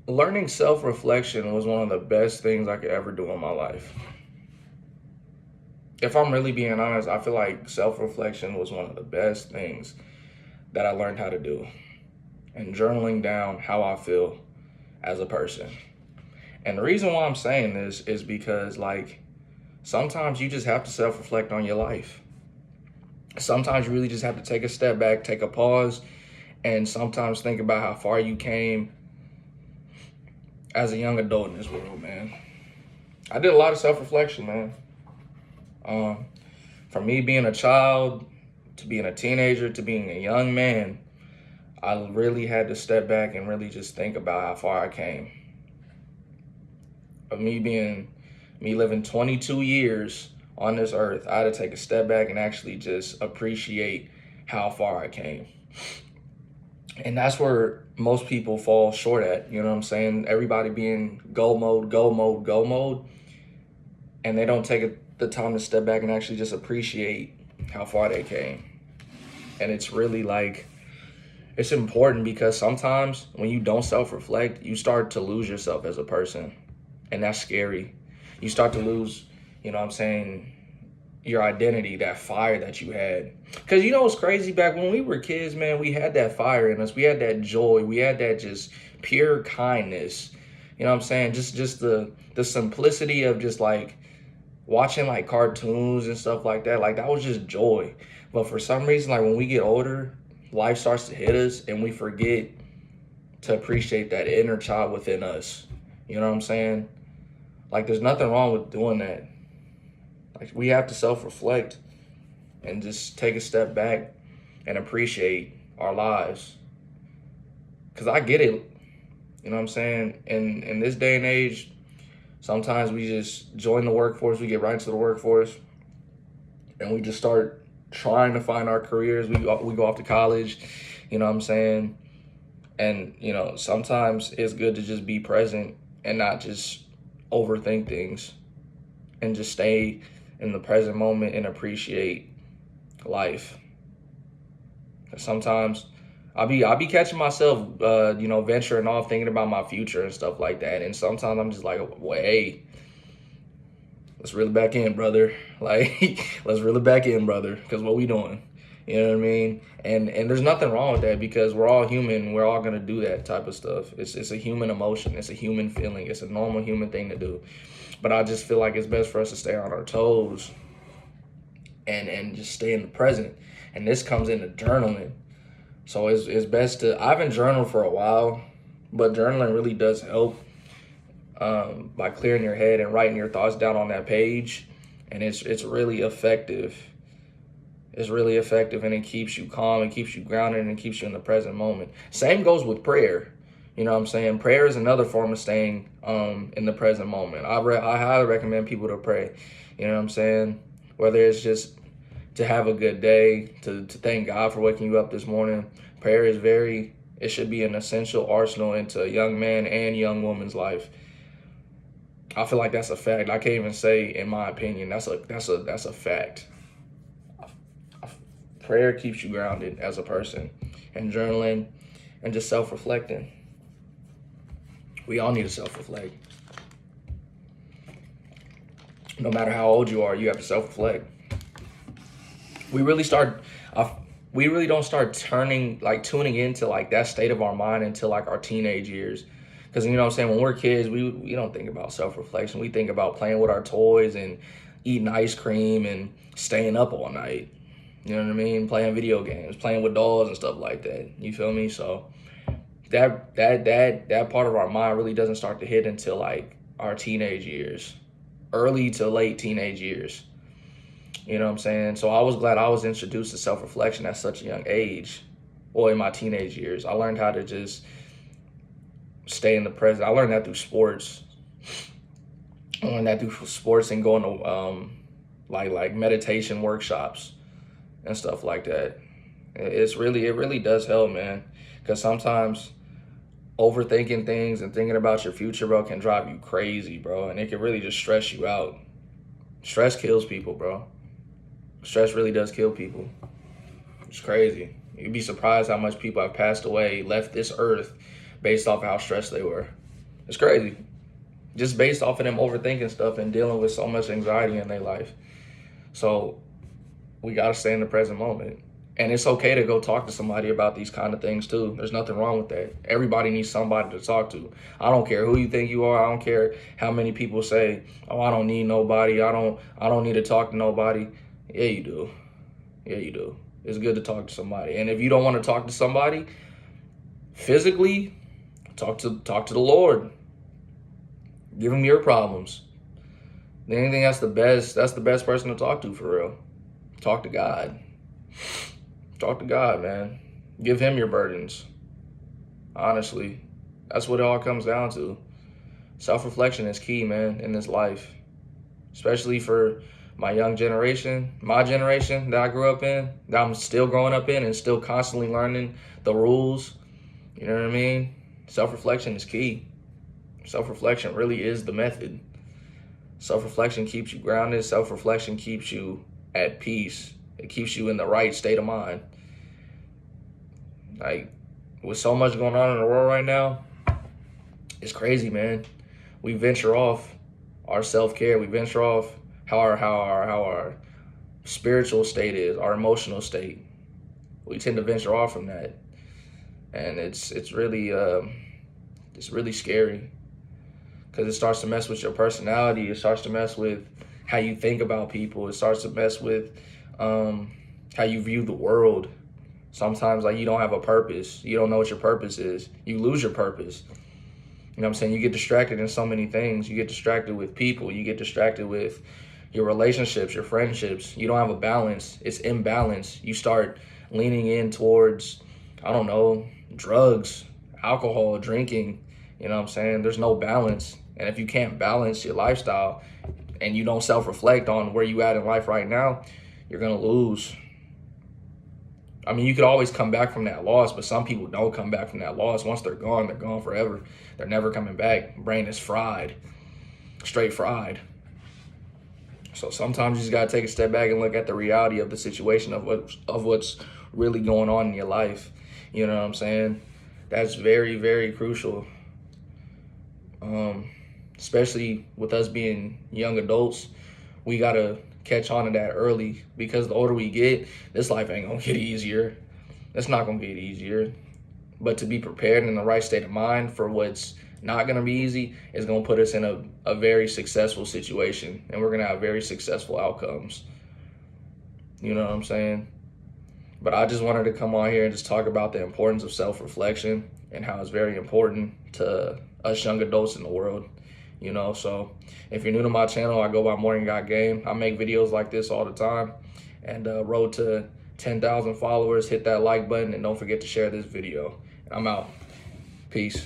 Learning self-reflection was one of the best things I could ever do in my life. If I'm really being honest, I feel like self-reflection was one of the best things that I learned how to do. And journaling down how I feel as a person. And the reason why I'm saying this is because, like, sometimes you just have to self-reflect on your life. Sometimes you really just have to take a step back, take a pause, and sometimes think about how far you came as a young adult in this world, man. I did a lot of self-reflection, man. Um, from me being a child to being a teenager to being a young man, I really had to step back and really just think about how far I came. Of me living 22 years on this earth, I had to take a step back and actually just appreciate how far I came. And that's where most people fall short at, you know what I'm saying? Everybody being go mode, go mode, go mode, and they don't take the time to step back and actually just appreciate how far they came. And it's really like, it's important because sometimes when you don't self-reflect, you start to lose yourself as a person. And that's scary. You start to lose, you know what I'm saying, your identity, that fire that you had. Because you know what's crazy? Back when we were kids, man, we had that fire in us. We had that joy. We had that just pure kindness. You know what I'm saying? Just the simplicity of just like watching like cartoons and stuff like that. Like that was just joy. But for some reason, like when we get older, life starts to hit us and we forget to appreciate that inner child within us. You know what I'm saying? Like there's nothing wrong with doing that. Like we have to self-reflect and just take a step back and appreciate our lives. Cause I get it. You know what I'm saying? In this day and age, sometimes we just join the workforce, we get right into the workforce, and we just start trying to find our careers. We go off to college, you know what I'm saying? And, you know, sometimes it's good to just be present and not just overthink things and just stay in the present moment and appreciate life. Sometimes I'll be catching myself, you know, venturing off thinking about my future and stuff like that. And sometimes I'm just like, well, hey, let's reel it back in, brother. Like, let's reel it back in, brother. Because what we doing? You know what I mean? And there's nothing wrong with that because we're all human. We're all gonna do that type of stuff. It's a human emotion. It's a human feeling. It's a normal human thing to do. But I just feel like it's best for us to stay on our toes and just stay in the present. And this comes into journaling. So it's best to. I haven't journaled for a while, but journaling really does help by clearing your head and writing your thoughts down on that page. And it's really effective. Is really effective and it keeps you calm, it keeps you grounded, and it keeps you in the present moment. Same goes with prayer. You know what I'm saying? Prayer is another form of staying in the present moment. I highly recommend people to pray. You know what I'm saying? Whether it's just to have a good day, to thank God for waking you up this morning. Prayer is it should be an essential arsenal into a young man and young woman's life. I feel like that's a fact. I can't even say in my opinion. That's a fact. Prayer keeps you grounded as a person, and journaling and just self-reflecting. We all need to self-reflect. No matter how old you are, you have to self-reflect. We really start, we really don't start tuning into like that state of our mind until like our teenage years. Because you know what I'm saying, when we're kids, we don't think about self-reflection. We think about playing with our toys and eating ice cream and staying up all night. You know what I mean? Playing video games, playing with dolls and stuff like that. You feel me? So that part of our mind really doesn't start to hit until like our teenage years, early to late teenage years. You know what I'm saying? So I was glad I was introduced to self-reflection at such a young age, or in my teenage years. I learned how to just stay in the present. I learned that through sports. I learned that through sports and going to like meditation workshops and stuff like that. It really does help, man. Because sometimes overthinking things and thinking about your future, bro, can drive you crazy, bro. And it can really just stress you out. Stress kills people, bro. Stress really does kill people. It's crazy. You'd be surprised how much people have passed away, left this earth based off of how stressed they were. It's crazy. Just based off of them overthinking stuff and dealing with so much anxiety in their life. So we got to stay in the present moment. And it's okay to go talk to somebody about these kind of things too. There's nothing wrong with that. Everybody needs somebody to talk to. I don't care who you think you are. I don't care how many people say, "Oh, I don't need nobody. I don't need to talk to nobody." Yeah, you do. Yeah, you do. It's good to talk to somebody. And if you don't want to talk to somebody physically, talk to the Lord. Give him your problems. Anything that's the best person to talk to for real. Talk to God. Talk to God, man. Give him your burdens. Honestly, that's what it all comes down to. Self-reflection is key, man, in this life. Especially for my young generation, my generation that I grew up in, that I'm still growing up in and still constantly learning the rules. You know what I mean? Self-reflection is key. Self-reflection really is the method. Self-reflection keeps you grounded. Self-reflection keeps you at peace. It keeps you in the right state of mind. Like, with so much going on in the world right now, it's crazy, man. We venture off our self-care. We venture off how our spiritual state is, our emotional state. We tend to venture off from that, and it's really scary because it starts to mess with your personality. It starts to mess with how you think about people. It starts to mess with how you view the world. Sometimes, like, you don't have a purpose. You don't know what your purpose is. You lose your purpose. You know what I'm saying? You get distracted in so many things. You get distracted with people. You get distracted with your relationships, your friendships. You don't have a balance. It's imbalance. You start leaning in towards, I don't know, drugs, alcohol, drinking. You know what I'm saying? There's no balance. And if you can't balance your lifestyle and you don't self-reflect on where you at in life right now, you're going to lose. I mean, you could always come back from that loss, but some people don't come back from that loss. Once they're gone forever. They're never coming back. Brain is fried, straight fried. So sometimes you just gotta take a step back and look at the reality of the situation of what's really going on in your life. You know what I'm saying? That's very, very crucial. Especially with us being young adults, we gotta catch on to that early, because the older we get, this life ain't gonna get easier. It's not gonna get easier. But to be prepared in the right state of mind for what's not gonna be easy is gonna put us in a very successful situation, and we're gonna have very successful outcomes. You know what I'm saying? But I just wanted to come on here and just talk about the importance of self-reflection and how it's very important to us young adults in the world. You know, so if you're new to my channel, I go by Morgan Got Game. I make videos like this all the time. And road to 10,000 followers, hit that like button, and don't forget to share this video. I'm out. Peace.